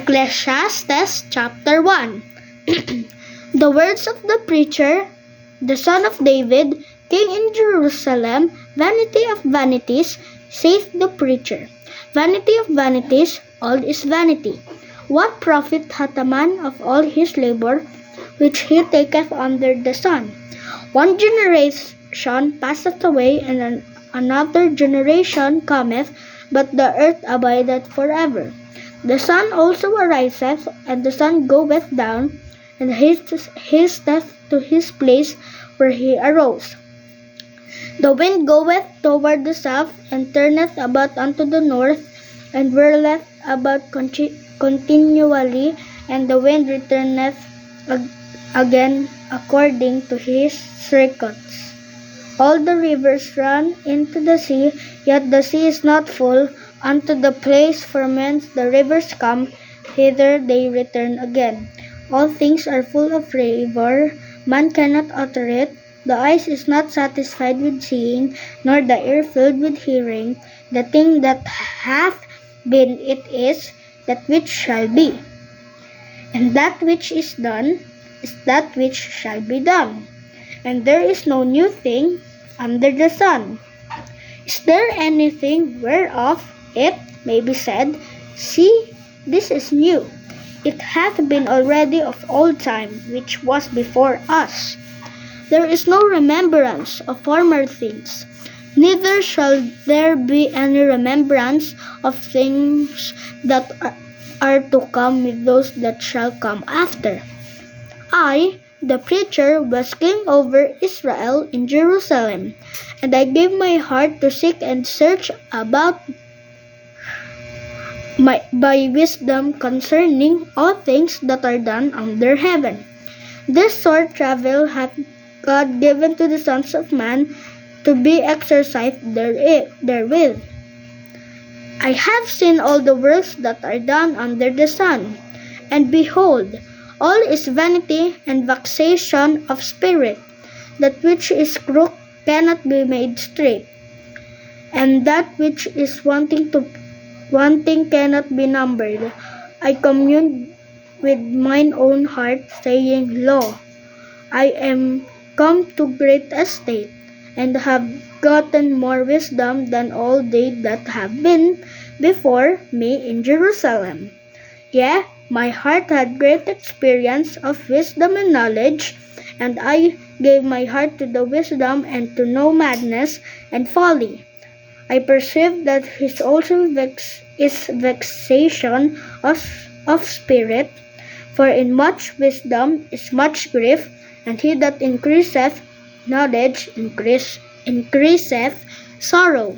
Ecclesiastes chapter 1. The words of the preacher, the son of David, king in Jerusalem. Vanity of vanities, saith the preacher. Vanity of vanities, all is vanity. What profit hath a man of all his labor, which he taketh under the sun? One generation passeth away, and another generation cometh, but the earth abideth forever. The sun also ariseth, and the sun goeth down, and hasteth to his place where he arose. The wind goeth toward the south, and turneth about unto the north, and whirleth about continually, and the wind returneth again according to his circuits. All the rivers run into the sea, yet the sea is not full. Unto the place from whence the rivers come, thither they return again. All things are full of raver, man cannot utter it. The eyes is not satisfied with seeing, nor the ear filled with hearing. The thing that hath been, it is, that which shall be. And that which is done, is that which shall be done. And there is no new thing under the sun. Is there anything whereof it may be said, See, this is new? It hath been already of old time, which was before us. There is no remembrance of former things, neither shall there be any remembrance of things that are to come with those that shall come after. I, the preacher, was king over Israel in Jerusalem, and I gave my heart to seek and search about by wisdom concerning all things that are done under heaven. This sort travel hath God given to the sons of man, to be exercised therewith. I have seen all the works that are done under the sun, and behold, all is vanity and vexation of spirit. That which is crooked cannot be made straight, and that which is wanting cannot be numbered. I communed with mine own heart, saying, Lo, I am come to great estate, and have gotten more wisdom than all they that have been before me in Jerusalem. Yea, my heart had great experience of wisdom and knowledge, and I gave my heart to the wisdom and to know madness and folly. I perceived that his also is vexation of spirit, for in much wisdom is much grief, and he that increaseth knowledge increaseth sorrow.